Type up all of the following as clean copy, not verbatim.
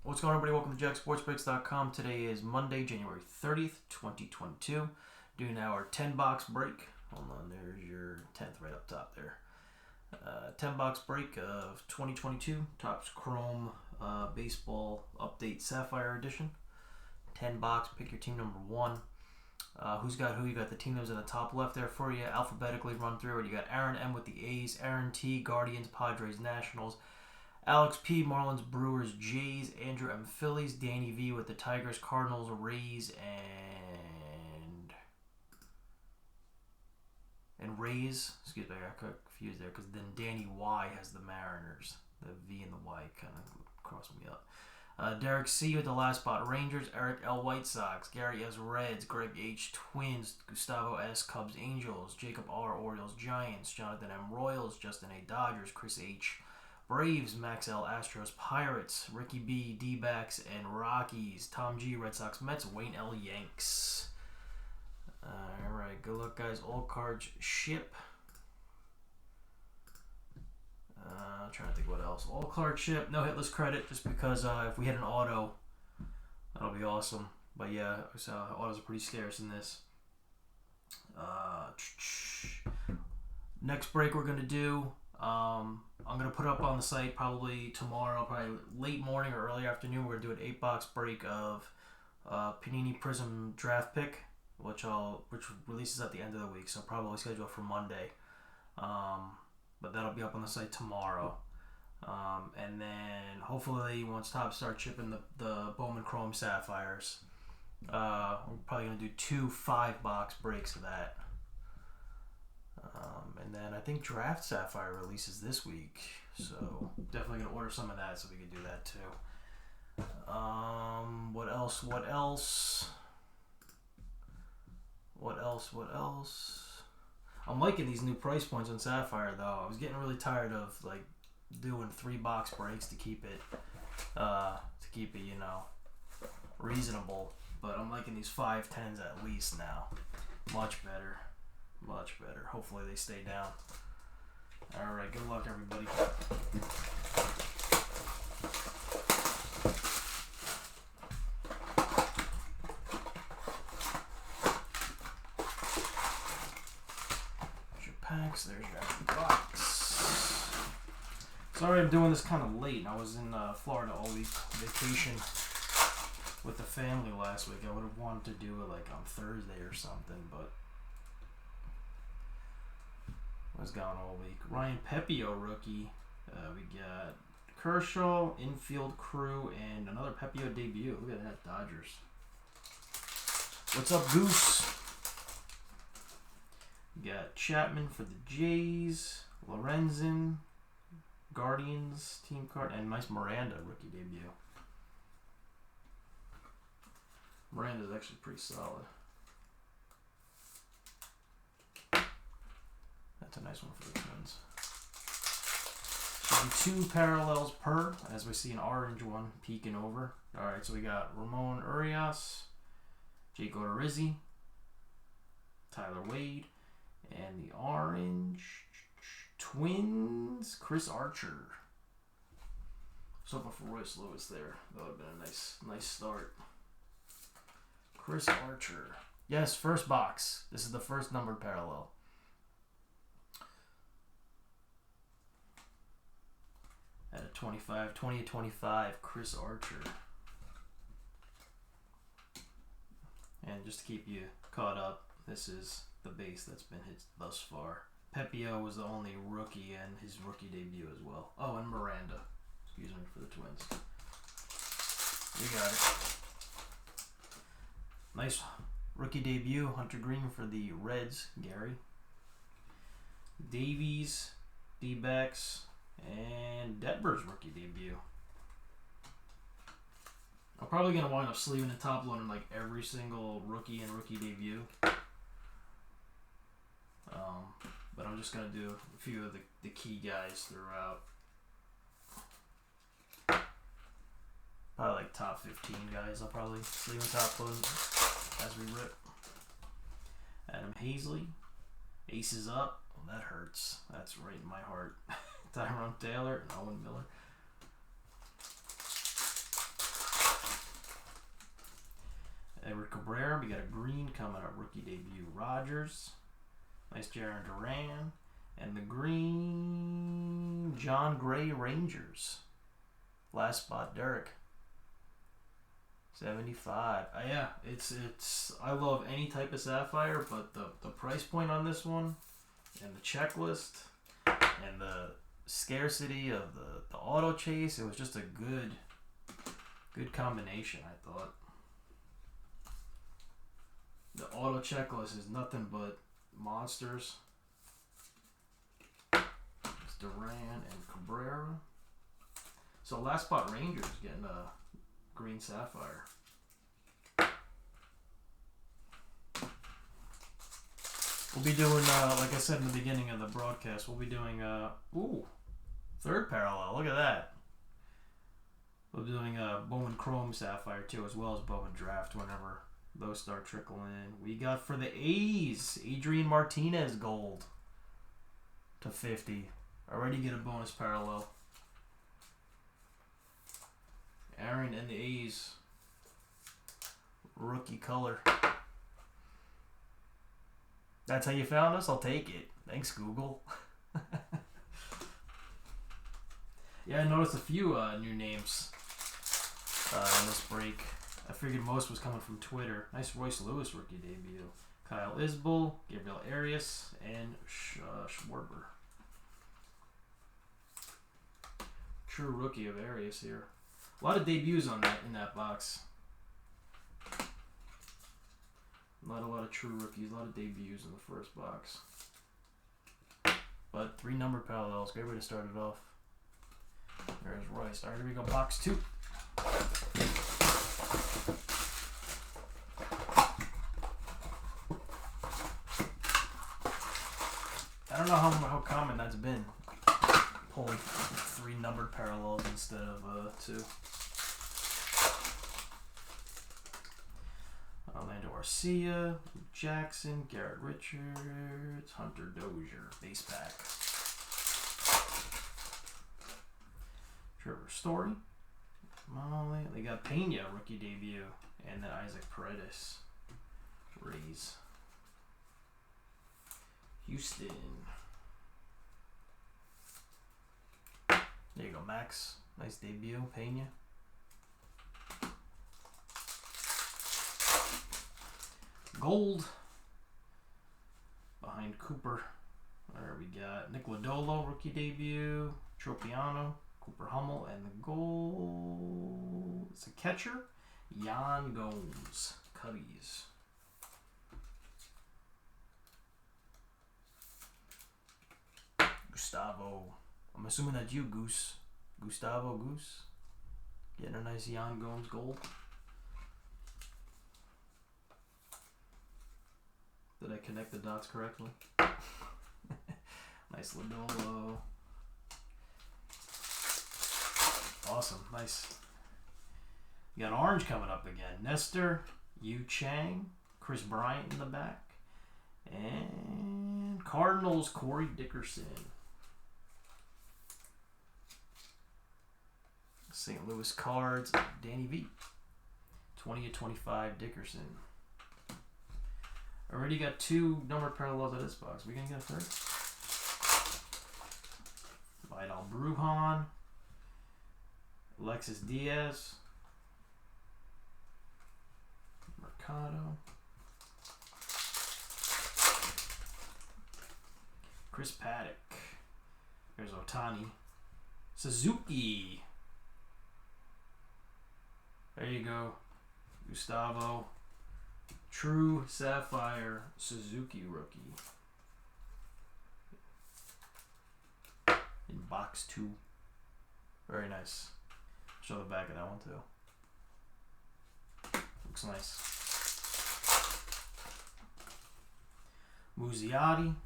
What's going on, everybody? Welcome to JackSportsBreaks.com. Today is Monday, January 30th, 2022. Doing our 10 box break. Hold on, there's your 10th right up top there. 10 box break of 2022 Topps Chrome Baseball Update Sapphire Edition. 10 box, pick your team number one. Who's got who? You got the team that was in the top left there for you, alphabetically run through it. You got Aaron M with the A's, Aaron T, Guardians, Padres, Nationals, Alex P, Marlins, Brewers, Jays, Andrew M, Phillies, Danny V with the Tigers, Cardinals, Rays, and Rays. Excuse me, I got confused there because then Danny Y has the Mariners. The V and the Y kind of crossed me up. Derek C with the last spot, Rangers, Eric L, White Sox, Gary S, Reds, Greg H, Twins, Gustavo S, Cubs, Angels, Jacob R, Orioles, Giants, Jonathan M, Royals, Justin A, Dodgers, Chris H, Braves, Max L, Astros, Pirates, Ricky B, D-backs, and Rockies, Tom G, Red Sox, Mets, Wayne L, Yanks. Alright, good luck, guys. All cards ship. Trying to think what else. All card ship, no hitless credit, just because if we hit an auto, that'll be awesome. But yeah, so autos are pretty scarce in this. Next break we're gonna do. I'm gonna put up on the site probably tomorrow, probably late morning or early afternoon. We're gonna do an 8-box break of Panini Prism draft pick, which releases at the end of the week. So probably schedule for Monday. But that'll be up on the site tomorrow. And then hopefully once Topps starts shipping the Bowman Chrome Sapphires, we're probably going to do 2 5-box breaks of that. And then I think Draft Sapphire releases this week. So definitely going to order some of that so we can do that too. What else? I'm liking these new price points on Sapphire though. I was getting really tired of like doing 3-box breaks to keep it reasonable. But I'm liking these 5/10s at least now. Much better. Hopefully they stay down. All right, good luck, everybody. Packs. There's your box. Sorry I'm doing this kind of late. I was in Florida all week, vacation with the family last week. I would have wanted to do it like on Thursday or something, but I was gone all week. Ryan Pepio rookie. We got Kershaw, infield crew, and another Pepio debut. Look at that, Dodgers. What's up, Goose? We got Chapman for the Jays, Lorenzen, Guardians team card, and nice Miranda rookie debut. Miranda's actually pretty solid. That's a nice one for the Twins. Should be 2 parallels per, as we see an orange one peeking over. Alright, so we got Ramon Urias, Jake Odorizzi, Tyler Wade, and the orange Twins, Chris Archer. Something for Royce Lewis there. That would have been a nice start. Chris Archer. Yes, first box. This is the first numbered parallel. At a 20-25, Chris Archer. And just to keep you caught up, this is the base that's been hit thus far. Pepio was the only rookie and his rookie debut as well. Oh, and Miranda. Excuse me, for the Twins. You got it. Nice rookie debut. Hunter Green for the Reds. Gary. Davies, D-backs, and Detmer's rookie debut. I'm probably going to wind up sleeving the top load in like every single rookie and rookie debut. But I'm just going to do a few of the key guys throughout. Probably like top 15 guys I'll probably sleeve in top load as we rip. Adam Hazley. Aces up. Oh, that hurts. That's right in my heart. Tyrone Taylor and Owen Miller. We got a green coming up. Rookie debut, Rogers. Nice Jaron Duran. And the green, John Gray Rangers. Last spot, Derek. 75. Yeah, it's. I love any type of Sapphire, but the price point on this one, and the checklist, and the scarcity of the auto chase, it was just a good combination, I thought. The auto checklist is nothing but monsters. It's Duran and Cabrera. So last spot Rangers getting a green Sapphire. We'll be doing, like I said in the beginning of the broadcast, we'll be doing, third parallel. Look at that. We'll be doing Bowman Chrome Sapphire too, as well as Bowman Draft whenever those start trickling in. We got for the A's, Adrian Martinez gold to 50. Already get a bonus parallel. Aaron and the A's. Rookie color. That's how you found us? I'll take it. Thanks, Google. Yeah, I noticed a few new names in this break. I figured most was coming from Twitter. Nice Royce Lewis rookie debut. Kyle Isbell, Gabriel Arias, and Schwarber. True rookie of Arias here. A lot of debuts on that in that box. Not a lot of true rookies, a lot of debuts in the first box. But 3 number parallels, great way to start it off. There's Royce. Alright, here we go, box 2. I don't know how common that's been, pulling 3 numbered parallels instead of 2. Orlando Arcia, Luke Jackson, Garrett Richards, Hunter Dozier, base pack. Trevor Story, Molly. They got Pena, rookie debut, and then Isaac Paredes, Rays. Houston. There you go, Max. Nice debut, Pena. Gold behind Cooper. There we got Nick Lodolo, rookie debut. Tropiano, Cooper Hummel, and the gold. It's a catcher. Yan Gomes, Cubbies. Gustavo. I'm assuming that's you, Goose. Gustavo Goose. Getting a nice Yan Gomes gold. Did I connect the dots correctly? Nice Lodolo. Awesome. Nice. You got orange coming up again. Nestor, Yu Chang, Chris Bryant in the back. And Cardinals, Corey Dickerson. St. Louis Cards, Danny V. 20/25 Dickerson. Already got 2 numbered parallels of this box. We gonna get a third? Vidal Brujan, Alexis Diaz, Mercado, Chris Paddock. There's Otani, Suzuki. There you go, Gustavo. True Sapphire Suzuki rookie. In box 2. Very nice. Show the back of that one too. Looks nice. Muzziotti,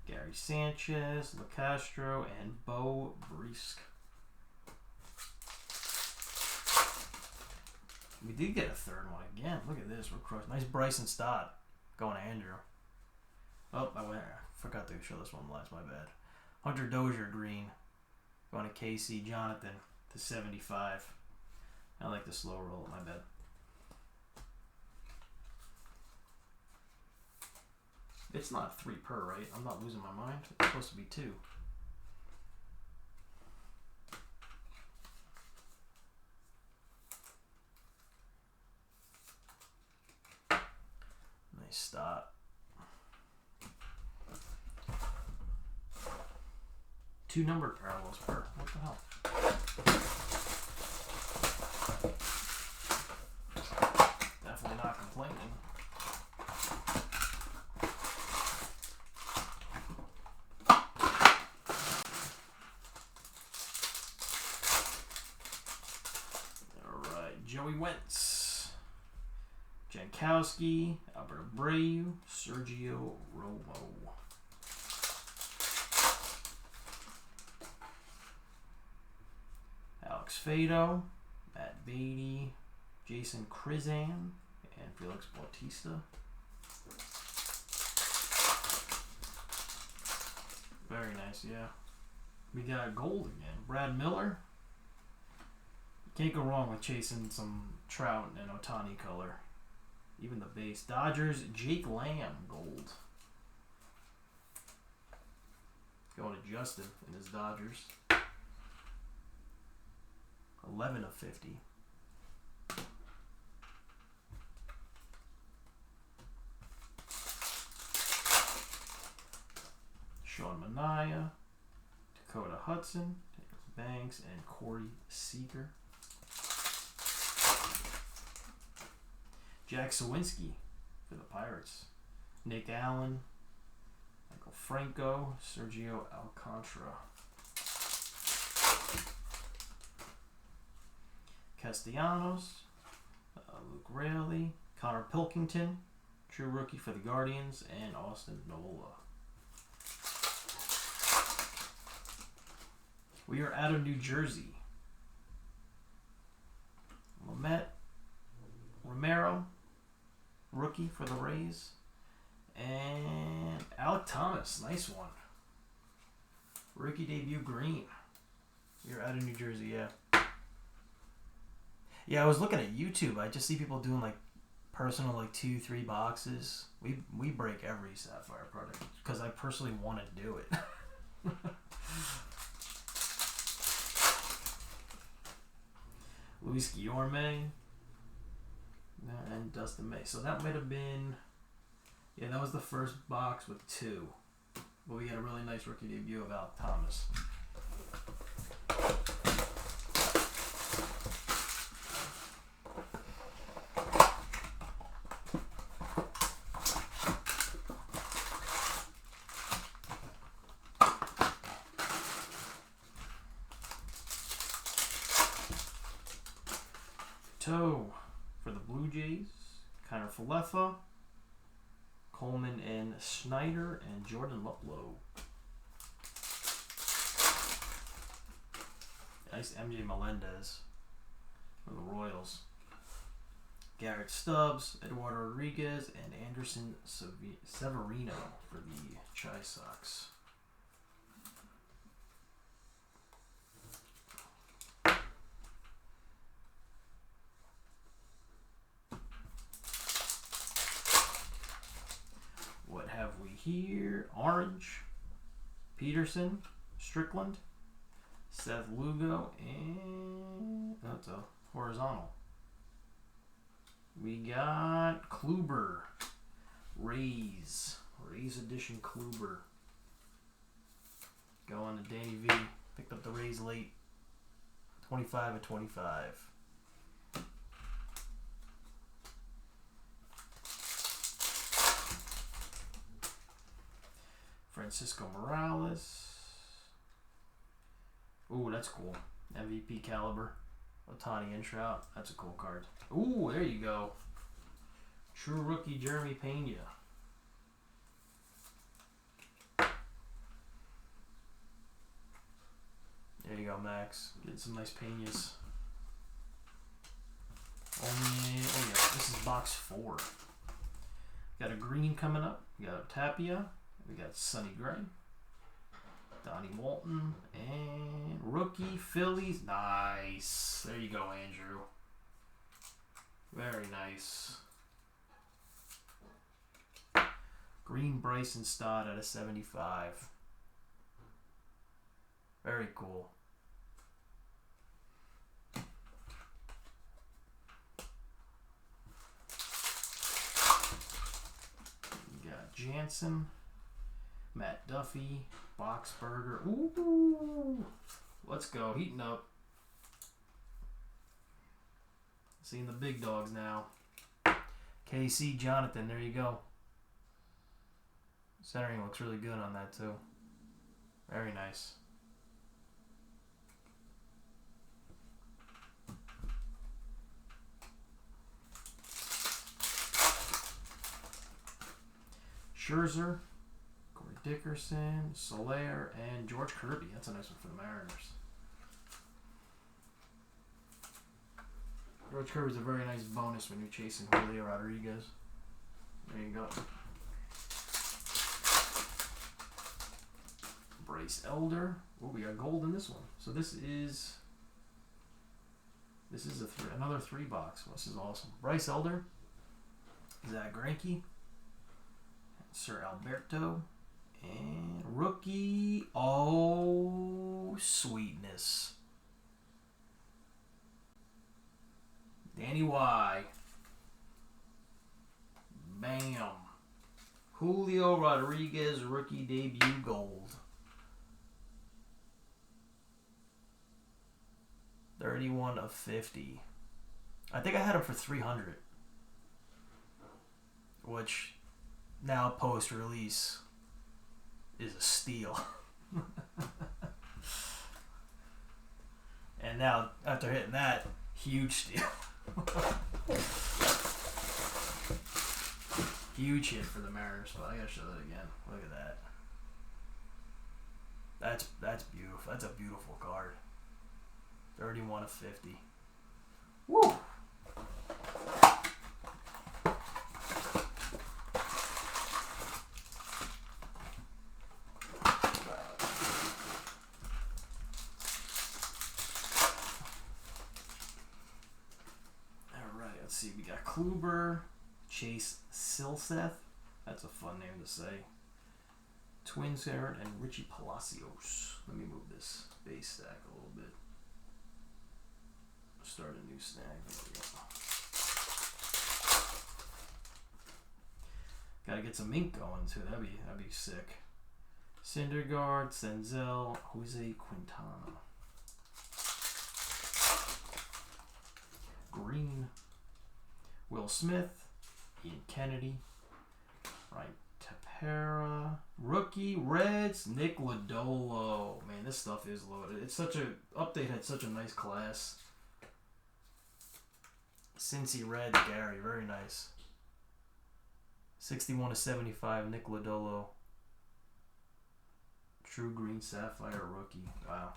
Gary Sanchez, LeCastro, and Bo Brisk. We did get a third one again. Look at this. We're crushed. Nice Bryson Stott going to Andrew. Oh, I forgot to show this one last. My bad. Hunter Dozier green going to Casey Jonathan to 75. I like the slow roll. My bad. It's not 3 per, right? I'm not losing my mind. It's supposed to be 2. Nice start. Two numbered parallels per. What the hell? Definitely not complaining. Alright, Joey Wentz, Jankowski, Alberto Abreu, Sergio Romo. Alex Fado, Matt Beatty, Jason Krizan, and Felix Bautista. Very nice, yeah. We got gold again. Brad Miller. Can't go wrong with chasing some Trout and Ohtani color. Even the base. Dodgers, Jake Lamb, gold. Going to Justin in his Dodgers. 11 of 50. Sean Manaea, Dakota Hudson, Banks, and Corey Seager. Jack Sawinski for the Pirates. Nick Allen, Michael Franco, Sergio Alcantara. Castellanos, Luke Raley, Connor Pilkington, true rookie for the Guardians, and Austin Nola. We are out of New Jersey. Lamet, Romero, rookie for the Rays, and Alec Thomas, nice one. Rookie debut green. You're out of New Jersey, yeah. Yeah, I was looking at YouTube. I just see people doing like personal, like 2-3 boxes. We break every Sapphire product because I personally want to do it. Luis Guillorme and Dustin May. So that might have been, yeah, that was the first box with 2. But we had a really nice rookie debut of Alec Thomas. For the Blue Jays, Kiner Falefa, Coleman and Snyder, and Jordan Luplow. Nice MJ Melendez for the Royals. Garrett Stubbs, Eduardo Rodriguez, and Anderson Severino for the Chi Sox. What have we here? Orange, Peterson, Strickland, Seth Lugo, and that's a horizontal. We got Kluber, Rays edition Kluber. Going to Danny V. Picked up the Rays late. 25 of 25. Francisco Morales. Ooh, that's cool. MVP caliber. Ohtani and Trout. That's a cool card. Ooh, there you go. True rookie Jeremy Pena. There you go, Max. Get some nice Penas. Only, oh yeah, this is box 4. Got a green coming up. We got Tapia. We got Sonny Gray, Donnie Walton, and rookie Phillies. Nice. There you go, Andrew. Very nice. Green Bryson Stott at a 75. Very cool. You got Jansen, Matt Duffy, Boxberger. Ooh, let's go. Heating up. Seeing the big dogs now. KC Jonathan, there you go. Centering looks really good on that too. Very nice. Scherzer, Corey Dickerson, Soler, and George Kirby. That's a nice one for the Mariners. George Kirby's a very nice bonus when you're chasing Julio Rodriguez. There you go. Bryce Elder. Oh, we got gold in this one. So this is another 3 box. Well, this is awesome. Bryce Elder, Zach Greinke, Sir Alberto, and rookie. Oh, sweetness. Danny Y. Bam. Julio Rodriguez rookie debut gold. 31 of 50. I think I had him for 300. Which now post release is a steal. And now after hitting that, huge steal. Huge hit for the Mariners, but I gotta show that again. Look at that. That's beautiful. That's a beautiful card. 31 of 50. Woo! Alright, let's see. We got Kluber, Chase Silseth. That's a fun name to say. Twins there, and Richie Palacios. Let me move this base stack a little bit. Start a new snag. There we go. Gotta get some ink going too. That'd be sick. Syndergaard, Senzel, Jose Quintana. Green, Will Smith, Ian Kennedy, right, Tepera, rookie, Reds, Nick Lodolo. Man, this stuff is loaded. It's such a update had such a nice class. Cincy Red, Gary, very nice. 61 to 75, Nick Lodolo. True Green Sapphire rookie. Wow.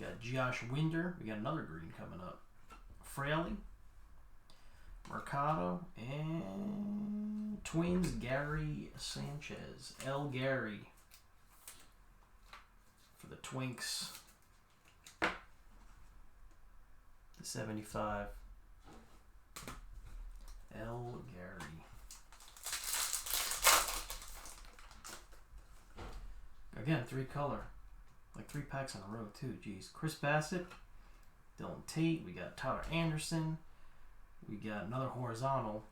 Got Josh Winder. We got another green coming up. Fraley, Mercado, and Twins, Gary Sanchez. L. Gary for the Twinks. The 75. L. Gary. Again, 3 color. Like 3 packs in a row, too. Jeez. Chris Bassett. Dylan Tate. We got Tyler Anderson. We got another horizontal.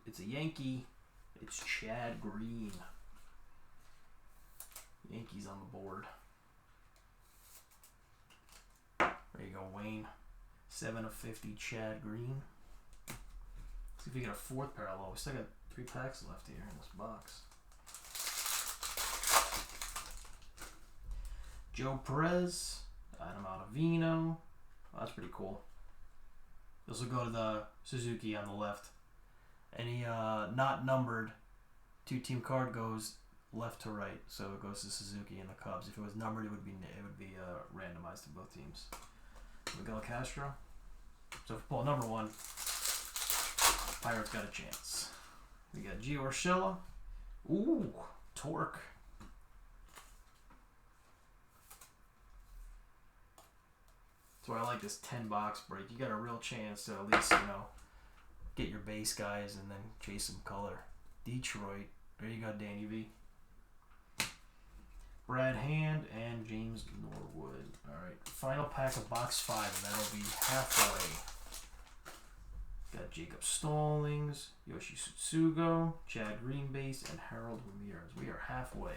It's a Yankee. It's Chad Green. Yankees on the board. There you go, Wayne. 7 of 50, Chad Green. See if we get a 4th parallel. We still got 3 packs left here in this box. Joe Perez, Adam Ottavino. Oh, that's pretty cool. This will go to the Suzuki on the left. Any not numbered 2-team card goes left to right, so it goes to Suzuki and the Cubs. If it was numbered, it would be randomized to both teams. Miguel Castro. So if we pull number 1, Pirates got a chance. We got Gio Urshela. Ooh, Torque. So why I like this 10 box break. You got a real chance to at least, you know, get your base guys and then chase some color. Detroit. There you go, Danny V. Brad Hand and James Norwood. Alright, final pack of box 5, and that'll be halfway. Got Jacob Stallings, Yoshi Tsutsugo, Chad Greenbase, and Harold Ramirez. We are halfway.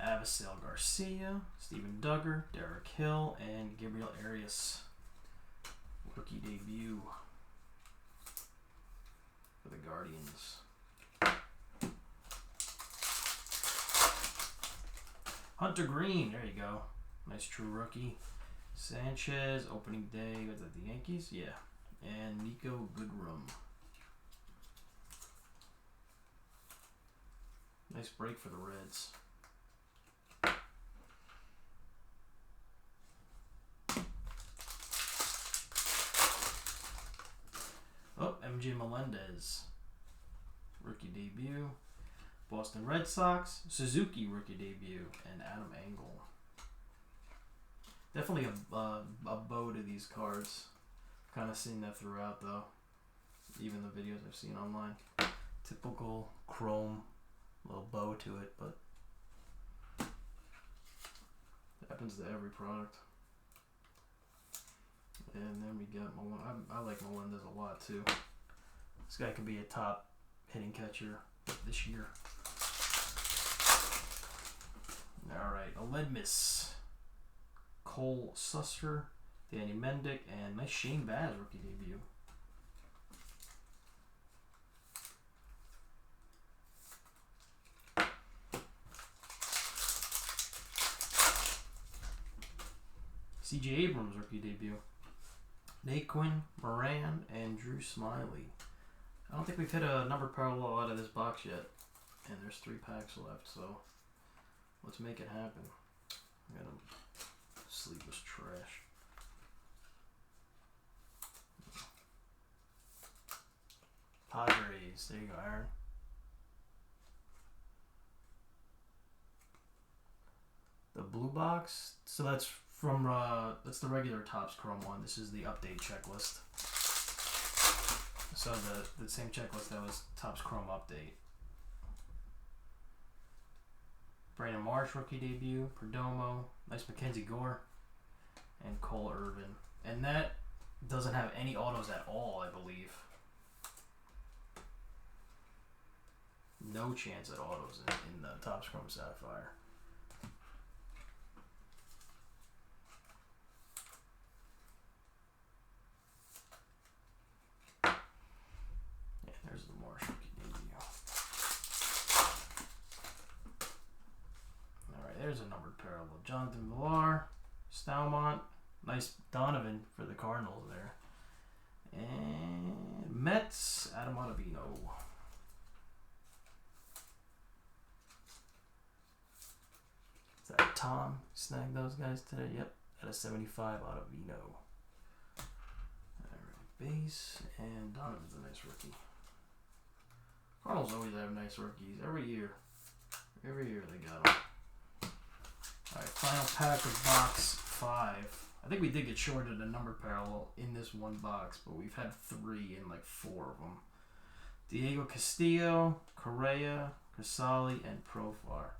Avisail Garcia, Steven Duggar, Derek Hill, and Gabriel Arias. Rookie debut for the Guardians. Hunter Green, there you go. Nice true rookie. Sanchez, opening day, was that the Yankees? Yeah. And Nico Goodrum. Nice break for the Reds. Oh, MJ Melendez. Rookie debut. Boston Red Sox, Suzuki rookie debut, and Adam Engel. Definitely a bow to these cards. Kind of seen that throughout though. Even the videos I've seen online. Typical chrome, little bow to it, but it happens to every product. And then we got Melendez. I like Melendez a lot too. This guy could be a top hitting catcher this year. Alright, Aledmus, Cole Susser, Danny Mendick, and nice Shane Baz rookie debut. CJ Abrams rookie debut. Naquin, Moran, and Drew Smiley. I don't think we've hit a numbered parallel out of this box yet. And there's 3 packs left, so let's make it happen. I got to sleep was trash. Padres. There you go, Aaron. The blue box. So that's from that's the regular Topps Chrome one. This is the update checklist. So the same checklist that was Topps Chrome update. Brandon Marsh rookie debut, Perdomo, nice Mackenzie Gore, and Cole Irvin. And that doesn't have any autos at all, I believe. No chance at autos in the Topps Chrome Sapphire. Yeah, there's the Marsh rookie debut. Alright, there's a numbered parallel. Jonathan Villar, Staumont, nice Donovan for the Cardinals there. And Mets, Adam Ottavino. Is that Tom snagged those guys today? Yep, at a 75 Ottavino. Alright, base, and Donovan's a nice rookie. Cardinals always have nice rookies every year. Every year they got them. Alright, final pack of box 5. I think we did get shorted a number parallel in this one box, but we've had 3 in like 4 of them. Diego Castillo, Correa, Casali, and Profar.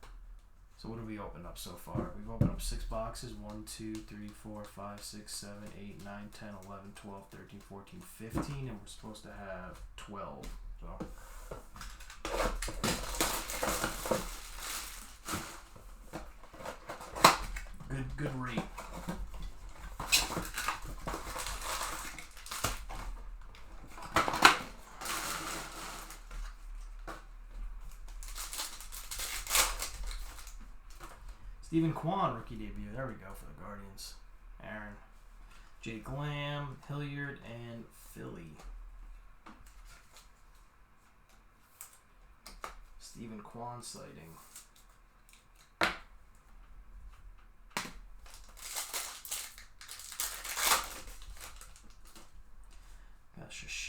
So what have we opened up so far? We've opened up 6 boxes. 1, 2, 3, 4, 5, 6, 7, 8, 9, 10, 11, 12, 13, 14, 15, and we're supposed to have 12. So good rate. Stephen Kwan, rookie debut. There we go for the Guardians. Aaron. Jake Lamb, Hilliard, and Philly. Stephen Kwan sighting.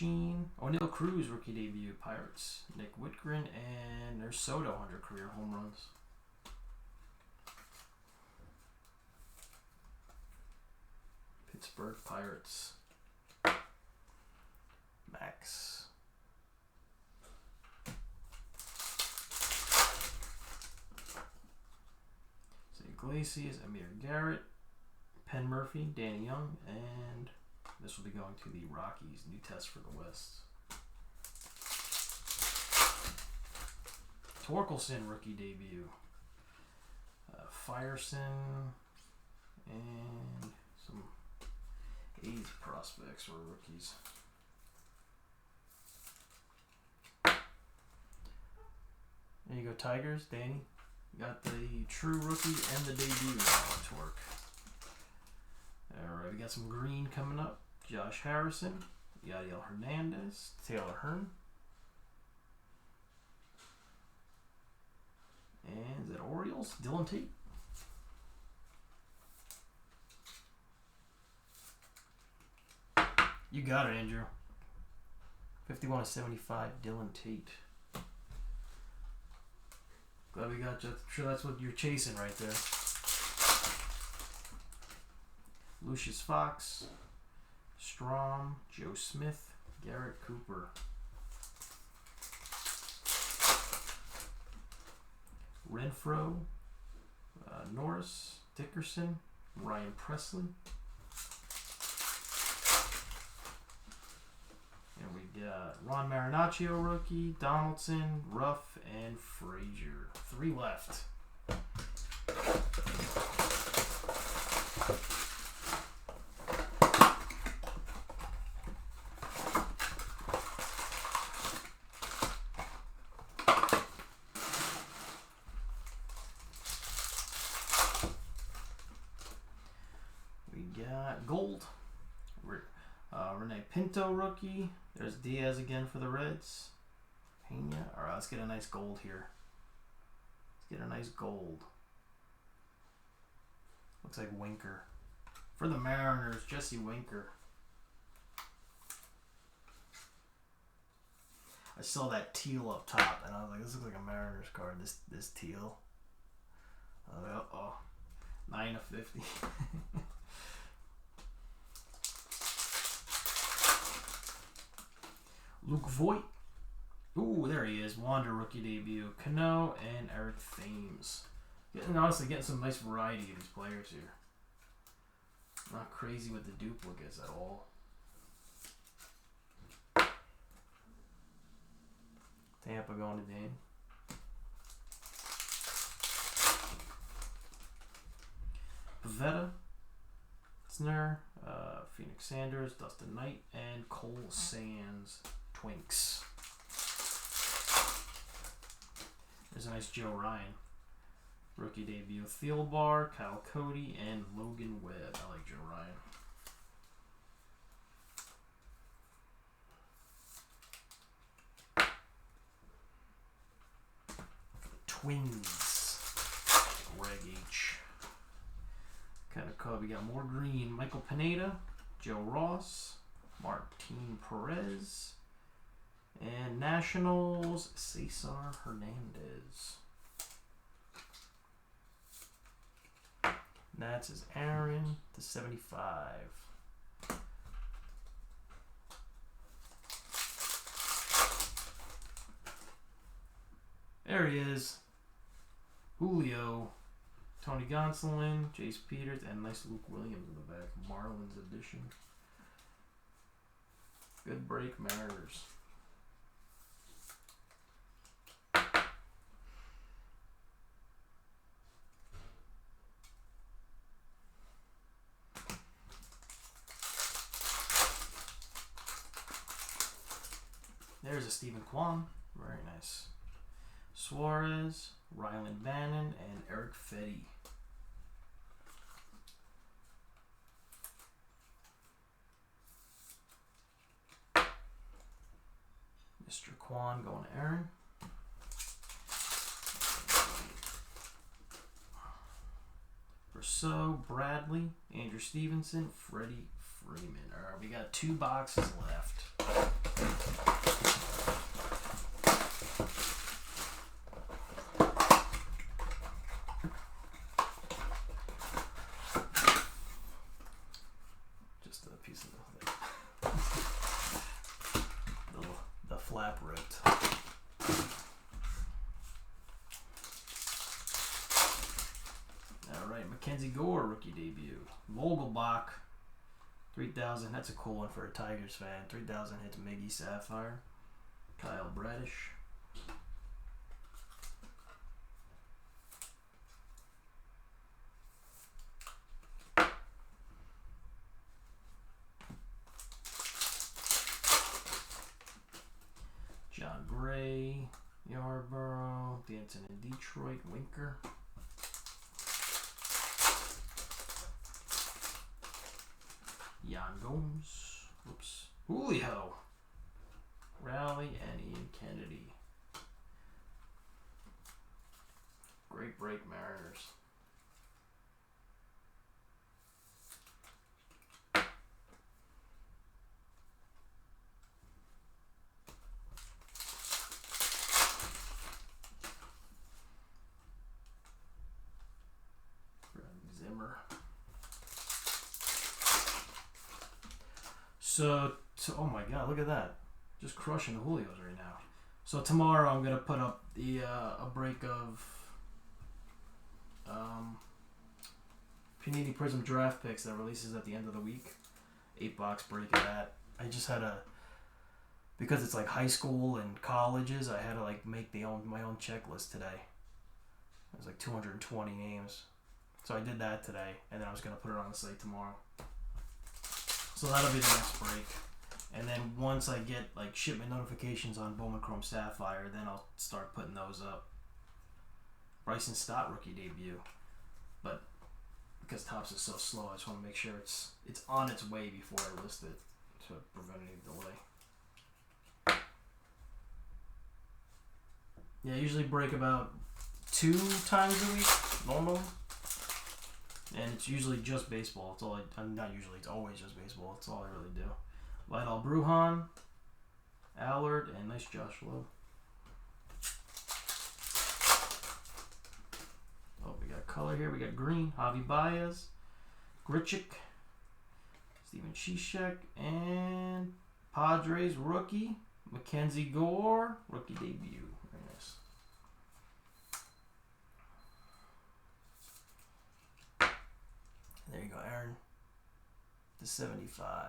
Machine. O'Neal Cruz, rookie debut, Pirates. Nick Whitgren, and there's Soto, 100 career home runs. Pittsburgh Pirates. Max. Iglesias, Amir Garrett, Penn Murphy, Danny Young, and this will be going to the Rockies. New test for the West. Torkelson, rookie debut. Firesen, and some A's prospects or rookies. There you go, Tigers, Danny. You got the true rookie and the debut on Torque. Alright, we got some green coming up. Josh Harrison, Yadiel Hernandez, Taylor Hearn. And is that Orioles? Dylan Tate. You got it, Andrew. 51/75, Dylan Tate. Glad we got you. I'm sure that's what you're chasing right there. Lucius Fox, Strom, Joe Smith, Garrett Cooper. Renfroe, Norris, Dickerson, Ryan Presley. And we got Ron Marinaccio rookie, Donaldson, Ruff, and Frazier. 3 left. We got gold. Rene Pinto rookie. There's Diaz again for the Reds. Pena. All right, let's get a nice gold here. Let's get a nice gold. Looks like Winker. For the Mariners, Jesse Winker. I saw that teal up top, and I was like, this looks like a Mariners card, this teal. I was like, uh-oh. 9/50. Luke Voigt. Ooh, there he is. Wander rookie debut. Cano and Eric Thames. Honestly, getting some nice variety of these players here. Not crazy with the duplicates at all. Tampa going to Dane. Pavetta, Snare, Phoenix Sanders, Dustin Knight, and Cole Sands, Twinks. There's a nice Joe Ryan. Rookie debut, Thielbar, Kyle Cody, and Logan Webb. I like Joe Ryan. Twins. Greg H. Kind of cub. We got more green. Michael Pineda, Joe Ross, Martin Perez, and Nationals, Cesar Hernandez. Nats is Aaron /75. There he is. Julio, Tony Gonsolin, Jace Peters, and nice Luke Williams in the back. Marlins edition. Good break, Mariners. There's a Stephen Kwan. Very nice. Suarez, Ryland Bannon, and Eric Fetty. Mr. Kwan going to Aaron. Rousseau, Bradley, Andrew Stevenson, Freddie Freeman. All right, we got 2 boxes left. Mackenzie Gore rookie debut. Vogelbach, 3,000. That's a cool one for a Tigers fan. 3,000 hits Miggy Sapphire. Kyle Bradish. John Gray, Yarborough, Dancing in Detroit, Winker. Yan Gomes, whoops, Julio, Raleigh, and Ian Kennedy. Great break, Mariners. Zimmer. So, oh my God, look at that. Just crushing the Julios right now. So tomorrow I'm going to put up the a break of Panini Prism draft picks that releases at the end of the week. 8-box break of that. I just had because it's like high school and colleges, I had to like make my own checklist today. It was like 220 names. So I did that today, and then I was going to put it on the site tomorrow. So that'll be the next break. And then once I get like shipment notifications on Bowman Chrome Sapphire, then I'll start putting those up. Bryson Stott rookie debut. But because Topps is so slow, I just want to make sure it's on its way before I list it to prevent any delay. Yeah, I usually break about 2 times a week, normal. And it's usually just baseball. It's all not usually, it's always just baseball. It's all I really do. Vidal Brujan, Allard, and nice Josh Lowe. Oh, we got color here. We got green. Javi Baez, Grichuk, Steven Cishek, and Padres rookie, Mackenzie Gore, rookie debut. Very nice. There you go, Aaron. The 75.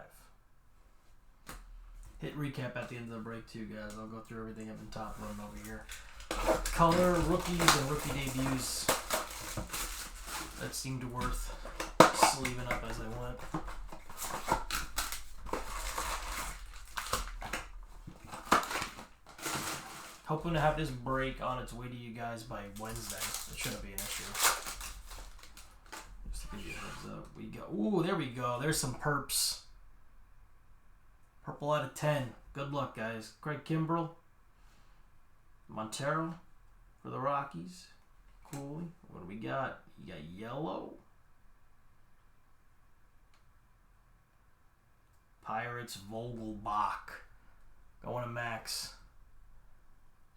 Hit recap at the end of the break too, guys. I'll go through everything I've been top loading over here. Color, rookies, and rookie debuts. That seemed worth sleeving up as I went. Hoping to have this break on its way to you guys by Wednesday. It shouldn't be an issue. Just to give you a heads up. We go. Ooh, there we go. There's some perps. Purple out of 10. Good luck, guys. Craig Kimbrell. Montero for the Rockies. Cooley. What do we got? You got yellow. Pirates Vogelbach. Going to Max.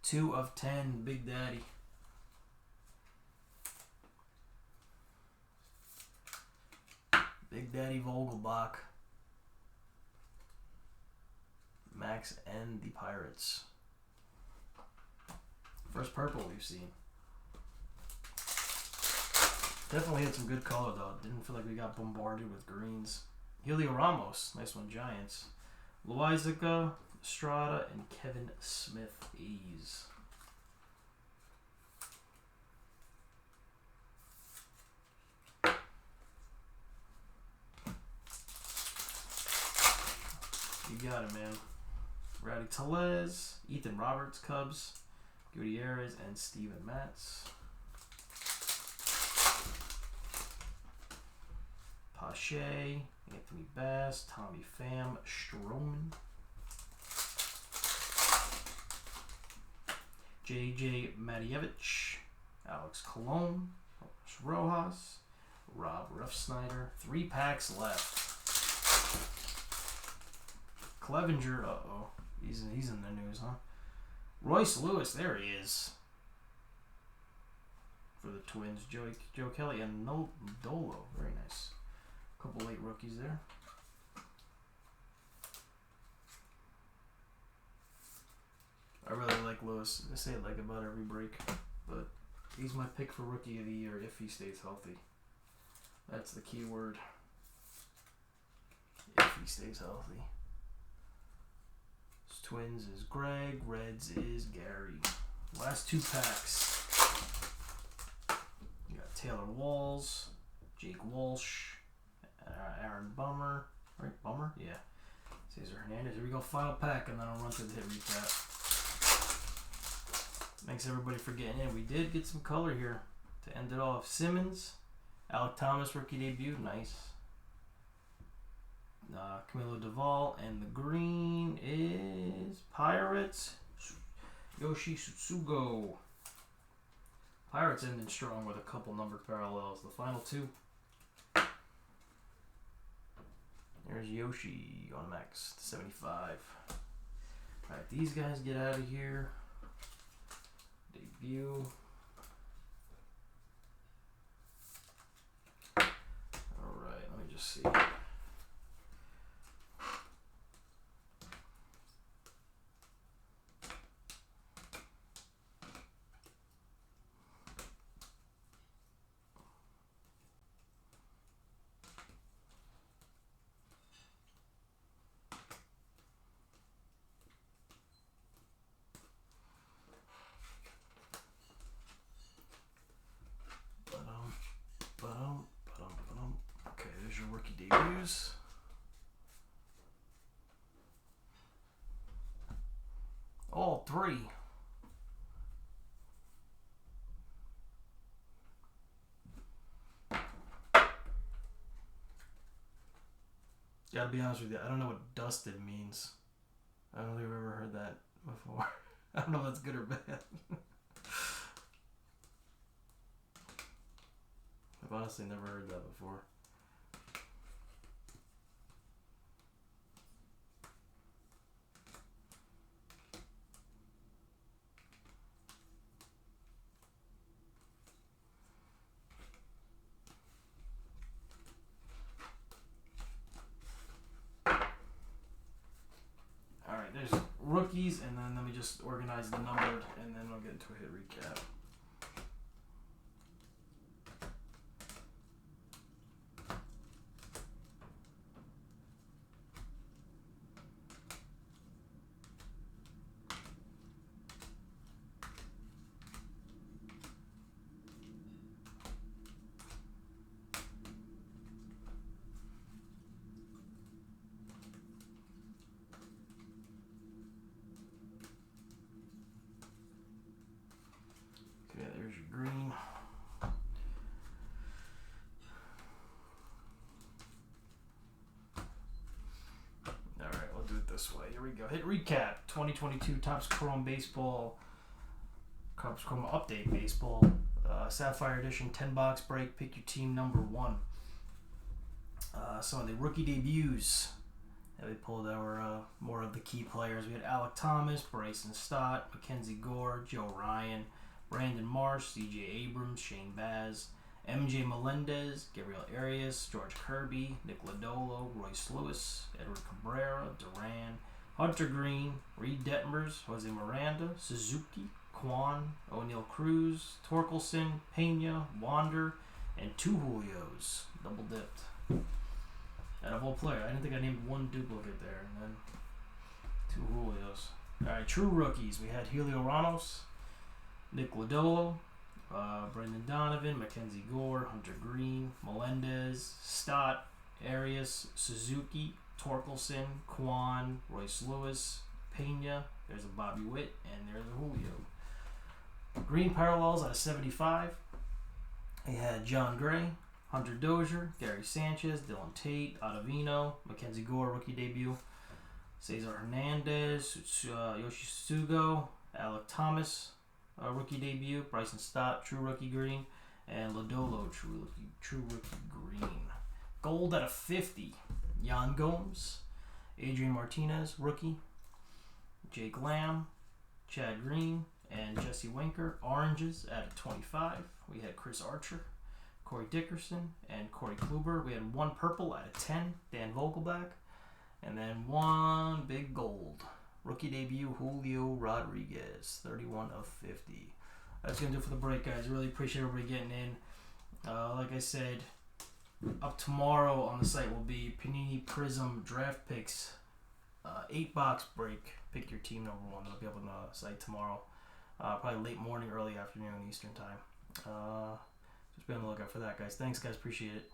2 of 10. Big Daddy. Big Daddy Vogelbach. Max and the Pirates. First purple we've seen. Definitely had some good color though. Didn't feel like we got bombarded with greens. Helio Ramos, nice one, Giants. Loizaga, Estrada, and Kevin Smith, A's. You got it, man. Rowdy Tellez, Ethan Roberts, Cubs, Gutierrez, and Steven Matz. Pache, Anthony Bass, Tommy Pham, Stroman, J.J. Matievich, Alex Colon, Rojas, Rob Refsnyder. 3 packs left. Clevenger, uh-oh. He's in the news, huh? Royce Lewis, there he is. For the Twins, Joe Kelly and Dolo. Very nice. Couple late rookies there. I really like Lewis. I say it like about every break, but he's my pick for Rookie of the Year if he stays healthy. That's the key word. If he stays healthy. Twins is Greg. Reds is Gary. Last 2 packs. You got Taylor Walls, Jake Walsh, Aaron Bummer. Right? Bummer? Yeah. Cesar Hernandez. Here we go. Final pack, and then I'll run through the hit recap. Thanks everybody for getting in. We did get some color here to end it off. Simmons, Alec Thomas rookie debut. Nice. Camilo Duvall, and the green is Pirates. Yoshi Tsutsugo. Pirates ending strong with a couple numbered parallels. The final 2. There's Yoshi on max 75. Alright, these guys get out of here. Debut. Alright, let me just see. Okay, there's your rookie debuts. All 3. Gotta be honest with you, I don't know what dusted means. I don't think I've ever heard that before. I don't know if that's good or bad. I've honestly never heard that before. Alright, there's rookies, and then let me just organize the numbered, and then I'll get into a hit recap. Okay, there's your green. Alright, we'll do it this way. Here we go. Hit recap. 2022 Topps Chrome Baseball. Topps Chrome Update Baseball. Sapphire Edition 10-box break. Pick your team number 1. Some of the rookie debuts. Yeah, we pulled our more of the key players. We had Alec Thomas, Bryson Stott, Mackenzie Gore, Joe Ryan, Brandon Marsh, C.J. Abrams, Shane Baz, M.J. Melendez, Gabriel Arias, George Kirby, Nick Lodolo, Royce Lewis, Edward Cabrera, Duran, Hunter Green, Reed Detmers, Jose Miranda, Suzuki, Kwan, O'Neal Cruz, Torkelson, Pena, Wander, and 2 Julios. Double dipped. Out of all player, I didn't think I named 1 duplicate there, and then 2 Julios. Alright, true rookies. We had Helio Ramos, Nick Lodolo, Brendan Donovan, Mackenzie Gore, Hunter Green, Melendez, Stott, Arias, Suzuki, Torkelson, Kwan, Royce Lewis, Pena. There's a Bobby Witt, and there's a Julio. Green parallels out of 75. We had John Gray, Hunter Dozier, Gary Sanchez, Dylan Tate, Ottavino, Mackenzie Gore, rookie debut, Cesar Hernandez, Yoshi Sugo, Alec Thomas, rookie debut, Bryson Stott, true rookie green, and Lodolo, true rookie green. Gold out of 50, Yan Gomes, Adrian Martinez, rookie, Jake Lamb, Chad Green, and Jesse Winker. Oranges out of 25. We had Chris Archer, Corey Dickerson, and Corey Kluber. We had 1 purple out of 10, Dan Vogelbach, and then 1 big gold. Rookie debut, Julio Rodriguez, 31 of 50. That's going to do it for the break, guys. Really appreciate everybody getting in. Like I said, up tomorrow on the site will be Panini Prism Draft Picks 8-box break. Pick your team number 1. That'll be up on the site tomorrow. Probably late morning, early afternoon Eastern time. Just be on the lookout for that, guys. Thanks, guys. Appreciate it.